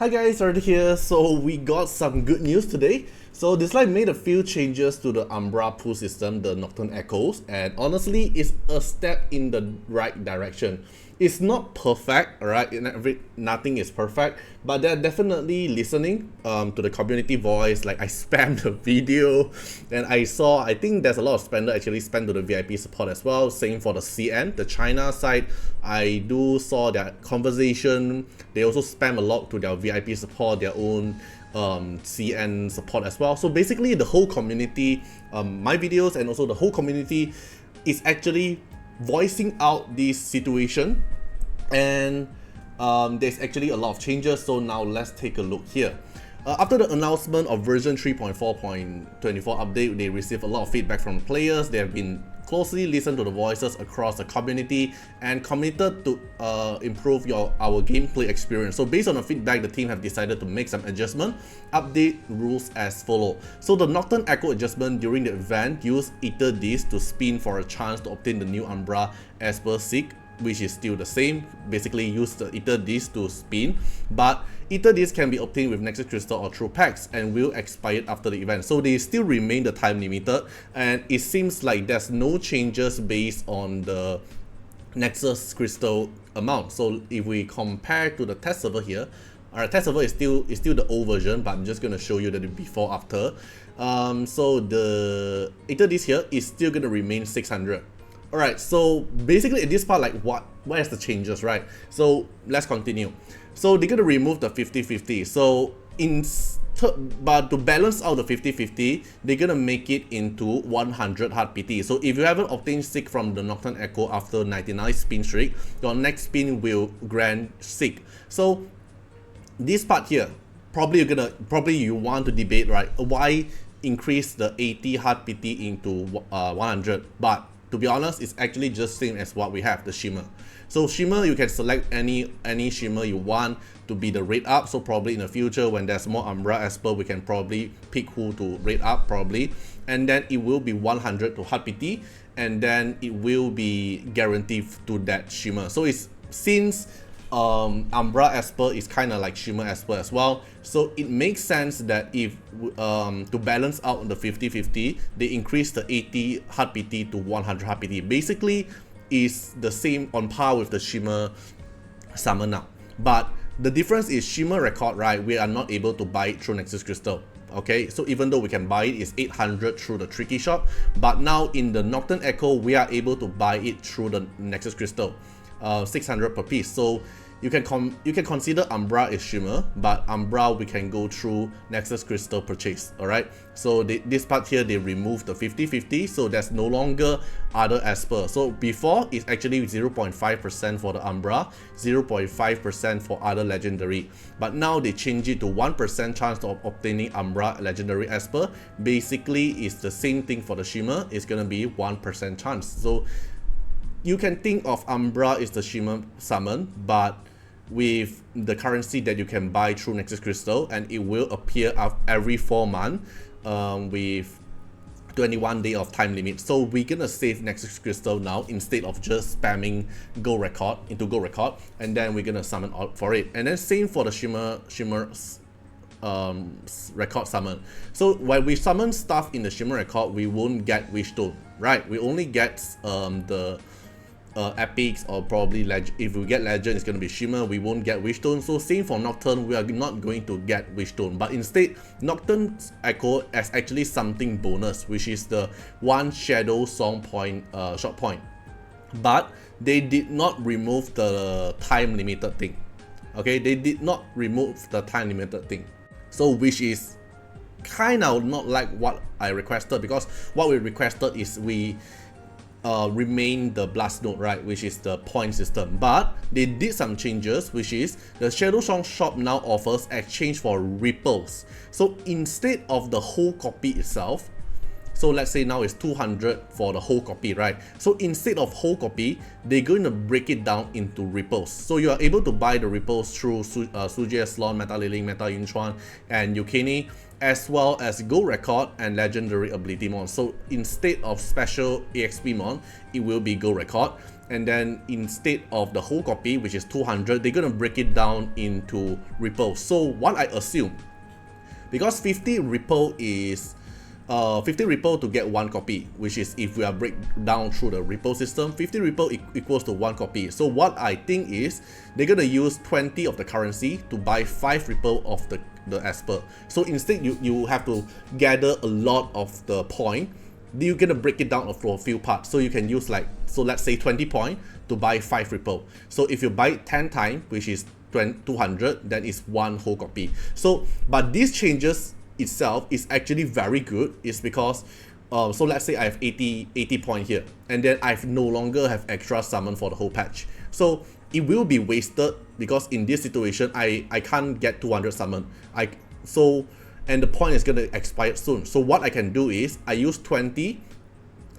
Hi guys, Artiar here. So we got some good news today. So DISLYTE made a few changes to the Umbra pool system, the Nocturne echoes, and honestly, it's a step in the right direction. It's not perfect, alright? Nothing is perfect, but they're definitely listening to the community voice. Like I spammed the video, and I think there's a lot of spender actually spam to the VIP support as well. Same for the CN, the China side. I do saw their conversation. They also spam a lot to their VIP support, their own CN support as well. So basically the whole community, my videos and also the whole community is actually voicing out this situation, and there's actually a lot of changes. So now let's take a look here. After the announcement of version 3.4.24 update, they received a lot of feedback from players. They have been closely listened to the voices across the community and committed to improve our gameplay experience. So based on the feedback, the team have decided to make some adjustment. Update rules as follow. So the Nocturne Echo adjustment during the event, use Ether Disc to spin for a chance to obtain the new Umbra as per Seek, which is still the same. Basically use the Ether Disc to spin, but Ether Disc can be obtained with Nexus Crystal or through packs and will expire after the event. So they still remain the time limited, and it seems like there's no changes based on the Nexus Crystal amount. So if we compare to the test server here, our test server is still the old version, but I'm just going to show you the before after. So the Ether Disc here is still going to remain 600. Alright, so basically at this part, like where's the changes, right? So let's continue. So they're gonna remove the 50-50. So but to balance out the 50-50, they're gonna make it into 100 hard PT. So if you haven't obtained Seek from the Nocturne Echo after 99 spin streak, your next spin will grant Seek. So this part here, probably you want to debate, right? Why increase the 80 hard PT into 100? But to be honest, it's actually just same as what we have, the Shimmer. So Shimmer, you can select any Shimmer you want to be the rate up. So probably in the future when there's more Umbra Esper, we can probably pick who to rate up probably. And then it will be 100 to hard PT, and then it will be guaranteed to that Shimmer. So it's since Umbra Esper is kind of like Shimmer Esper as well, so it makes sense that if to balance out the 50-50, they increase the 80 hard PT to 100 hard PT. Basically is the same on par with the Shimmer summon now, but the difference is Shimmer record, right? We are not able to buy it through Nexus Crystal. Okay, so even though we can buy it, it's 800 through the Tricky Shop, but now in the Nocturne Echo we are able to buy it through the Nexus Crystal, 600 per piece. So you can consider Umbra is Shimmer, but Umbra we can go through Nexus Crystal purchase. Alright, so this part here they remove the 50-50, so there's no longer other Esper. So before it's actually 0.5% for the Umbra, 0.5% for other legendary, but now they change it to 1% chance of obtaining Umbra legendary Esper. Basically it's the same thing for the Shimmer, it's gonna be 1% chance. So you can think of Umbra is the Shimmer summon, but with the currency that you can buy through Nexus Crystal, and it will appear every 4 months with 21 days of time limit. So we're gonna save Nexus Crystal now instead of just spamming Go Record into Go Record, and then we're gonna summon out for it. And then same for the Shimmer record summon. So when we summon stuff in the Shimmer record, we won't get Wishstone, right? We only get the epics, or probably if we get legend, it's going to be Shimmer, we won't get Wishstone. So same for Nocturne, we are not going to get Wishstone, but instead Nocturne Echo has actually something bonus, which is the 1 Shadow Song point short point, but they did not remove the time limited thing. Okay, they did not remove the time limited thing, so which is kind of not like what I requested, because what we requested is we remain the Blast Node, right, which is the point system. But they did some changes, which is the Shadow Song shop now offers exchange for ripples. So instead of the whole copy itself, so let's say now it's 200 for the whole copy, right? So instead of whole copy, they're going to break it down into ripples. So you are able to buy the ripples through Sujie Slon, Meta Liling, Meta Yunchuan, and Yukini, as well as Go Record and Legendary Ability Mon. So instead of special EXP Mon, it will be Go Record. and then instead of the whole copy, which is 200, they're gonna break it down into repos. So what I assume, because 50 repo is 50 repo to get 1 copy, which is if we are break down through the repo system, 50 repo equals to 1 copy. So what I think is they're gonna use 20 of the currency to buy 5 repo of the Esper. So instead you have to gather a lot of the point. You're gonna break it down for a few parts. So you can use like, so let's say 20 point to buy 5 repo. So if you buy it 10 times, which is 200, then it's 1 whole copy. So but these changes itself is actually very good, is because so let's say I have 80 point here, and then I no longer have extra summon for the whole patch. So it will be wasted, because in this situation I can't get 200 summon. And the point is gonna expire soon. So what I can do is I use 20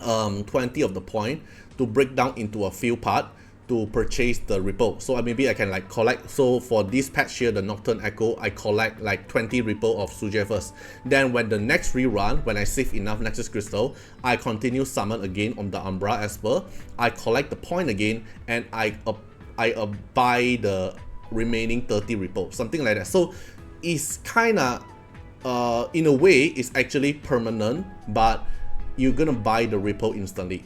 of the point to break down into a few part to purchase the repo. So maybe I can like collect, so for this patch here, the Nocturne Echo, I collect like 20 repo of Suje first. Then when the next rerun, when I save enough Nexus Crystal, I continue summon again on the Umbra Esper, I collect the point again, and I buy the remaining 30 repo, something like that. So it's kinda in a way it's actually permanent, but you're gonna buy the repo instantly.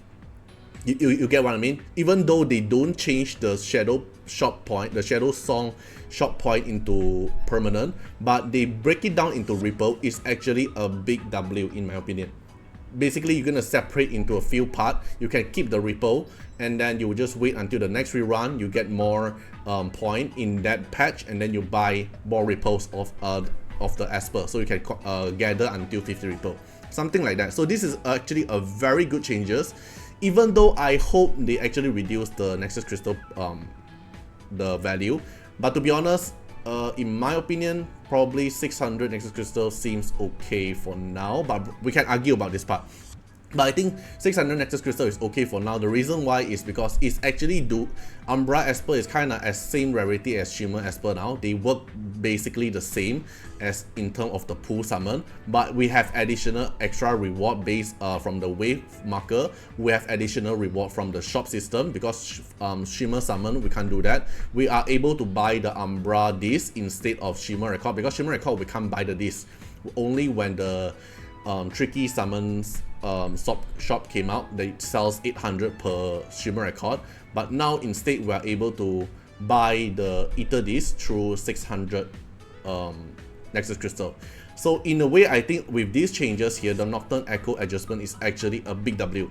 You get what I mean? Even though they don't change the shadow shop point, the shadow song shop point into permanent, but they break it down into repo, is actually a big W in my opinion. Basically, you're gonna separate into a few parts. You can keep the repo, and then you will just wait until the next rerun. You get more point in that patch, and then you buy more repos of the Esper, so you can gather until 50 repo, something like that. So this is actually a very good changes. Even though I hope they actually reduce the Nexus Crystal the value, but to be honest, in my opinion, probably 600 Nexus Crystal seems okay for now, but we can argue about this part. But I think 600 Nexus Crystal is okay for now. The reason why is because it's actually Umbra Esper is kind of as same rarity as Shimmer Esper now. They work basically the same as in terms of the pool summon, but we have additional extra reward based from the wave marker. We have additional reward from the shop system, because Shimmer summon we can't do that. We are able to buy the Umbra disc instead of Shimmer Record, because Shimmer Record we can't buy the disc only when the tricky summons shop came out. They sells 800 per Shimmer Record, but now instead we are able to buy the Ether disc through 600 Nexus Crystal. So in a way, I think with these changes here, the Nocturne Echo adjustment is actually a big W.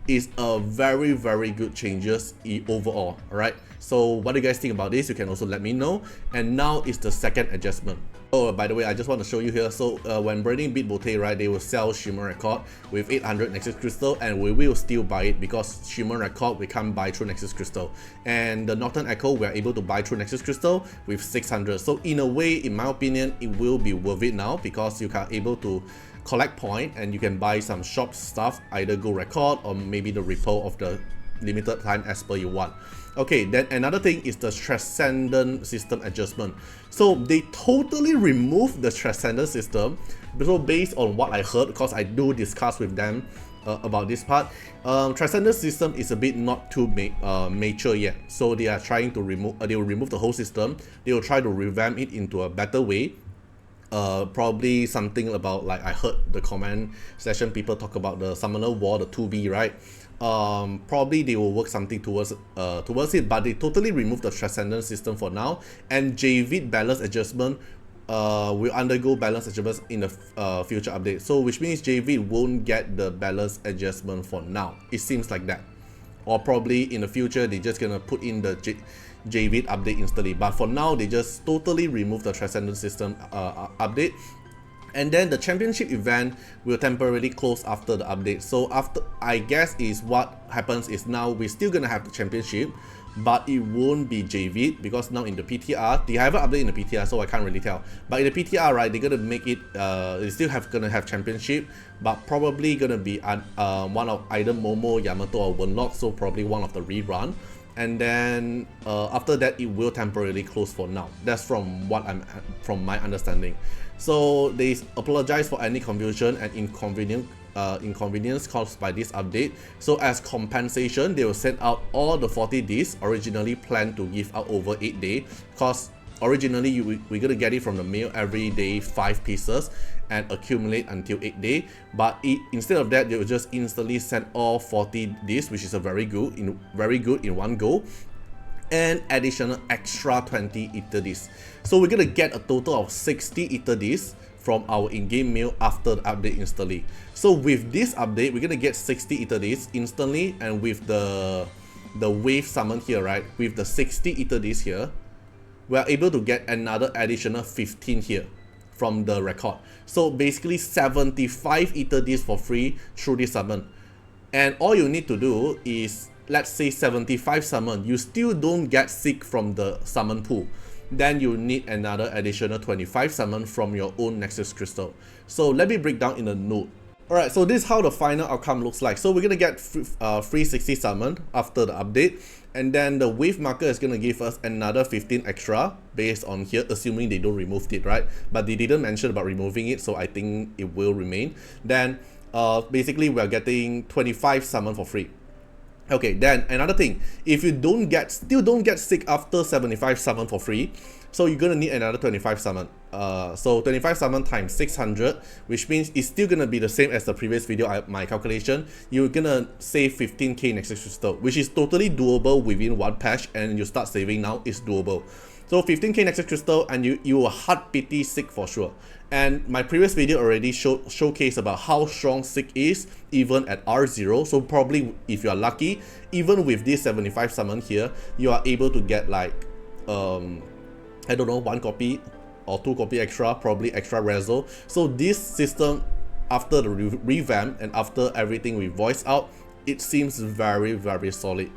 It's a very good changes overall. Alright, so what do you guys think about this? You can also let me know. And now is the second adjustment. Oh, by the way, I just want to show you here. So when burning Beat Bote, right, they will sell Shimmer Record with 800 Nexus Crystal, and we will still buy it, because Shimmer Record we can't buy through Nexus Crystal, and the Nocturne Echo we are able to buy through Nexus Crystal with 600. So in a way, in my opinion, it will be worth it now, because you are able to collect point and you can buy some shop stuff, either go record or maybe the repo of the limited time Esper you want. Okay, then another thing is the Transcendence system adjustment. So they totally removed the Transcendence system. So based on what I heard, because I do discuss with them about this part, Transcendence system is a bit not too mature yet. So they are trying to remove, they will remove the whole system. They will try to revamp it into a better way. Probably something about, like I heard the comment session people talk about the Summoner War, the 2B, right? Probably they will work something towards it, but they totally removed the Transcendence system for now. And JVIT balance adjustment will undergo balance adjustments in the future update. So which means JVIT won't get the balance adjustment for now. It seems like that. Or probably in the future they're just gonna put in the JVIT update instantly. But for now they just totally remove the Transcendence system update. And then the championship event will temporarily close after the update. So after, I guess is what happens is now we're still gonna have the championship, but it won't be JVIT, because now in the PTR, they haven't updated in the PTR, so I can't really tell. But in the PTR, right, they're gonna make it, they still gonna have championship, but probably gonna be one of either Momo, Yamato, or Wenlock, so probably one of the rerun. And then after that, it will temporarily close for now. That's from from my understanding. So they apologize for any confusion and inconvenience caused by this update. So as compensation, they will send out all the 40 discs originally planned to give out over 8 days, because originally we're gonna get it from the mail every day 5 pieces and accumulate until 8 days, but instead of that, they will just instantly send all 40 discs, which is a very good in one go, and additional extra 20 ether discs. So we're gonna get a total of 60 ether discs from our in-game mail after the update instantly. So with this update, we're gonna get 60 ether discs instantly, and with the wave summon here, right, with the 60 ether discs here, we are able to get another additional 15 here from the record. So basically 75 ether discs for free through this summon. And all you need to do is, let's say 75 summon, you still don't get sick from the summon pool, then you need another additional 25 summon from your own Nexus Crystal. So let me break down in a note. Alright, so this is how the final outcome looks like. So we're gonna get free 60 summon after the update, and then the wave marker is gonna give us another 15 extra based on here, assuming they don't remove it, right? But they didn't mention about removing it, so I think it will remain. Then basically we're getting 25 summon for free. Okay, then another thing, if you still don't get sick after 75 summon for free, so you're gonna need another 25 summon. So 25 summon times 600, which means it's still gonna be the same as the previous video, my calculation. You're gonna save 15k Nexus Crystal, which is totally doable within one patch, and you start saving now, it's doable. So 15k Nexus Crystal, and you will hard pity sick for sure. And my previous video already showcased about how strong sick is even at R0. So probably if you are lucky, even with this 75 summon here, you are able to get like I don't know, 1 copy or 2 copy extra, probably extra reso. So this system, after the revamp and after everything we voice out, it seems very solid,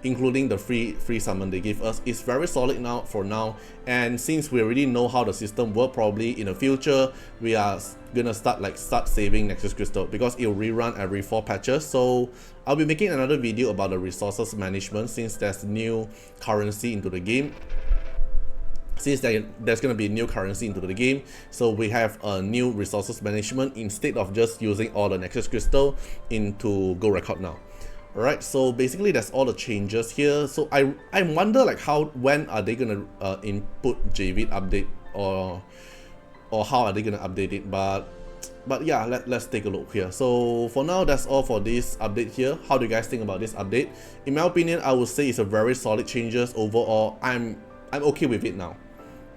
including the free summon they give us. It's very solid now for now, and since we already know how the system works, probably in the future we are gonna start saving Nexus Crystal, because it will rerun every 4 patches. So I'll be making another video about the resources management, since there's new currency into the game. Since there's going to be new currency into the game, so we have a new resources management instead of just using all the Nexus Crystal into Go Record now. Alright, so basically that's all the changes here. So I wonder like when are they going to input JVIT update, or how are they going to update it, but yeah, let's take a look here. So for now, that's all for this update here. How do you guys think about this update? In my opinion, I would say it's a very solid changes overall. I'm okay with it now.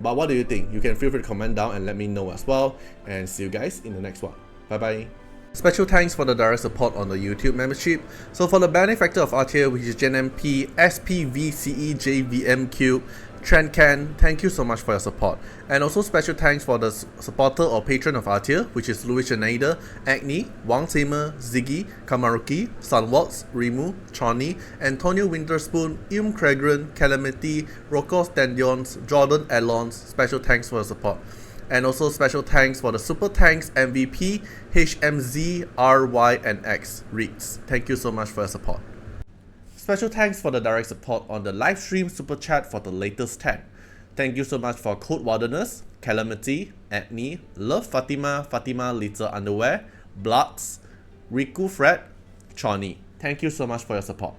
But what do you think? You can feel free to comment down and let me know as well. And see you guys in the next one. Bye bye. Special thanks for the direct support on the YouTube membership. So for the benefactor of Artiar, which is GenMP, SPVCEJVMQ, Transcendence, thank you so much for your support. And also special thanks for the supporter or patron of Artiar, which is Louis Schneider, Agni, Wang Seimer, Ziggy, Kamaruki, Sunwaltz, Rimu, Choni, Antonio Winterspoon, Cragran, Calamity, Rocco Standions, Jordan Alons. Special thanks for your support. And also special thanks for the Super Thanks MVP, HMZ, RY, and X Reeds. Thank you so much for your support. Special thanks for the direct support on the live stream super chat for the latest tag. Thank you so much for Code Wilderness, Calamity, Agni, Love Fatima, Fatima Little Underwear, Bloods, Riku Fred, Choni. Thank you so much for your support.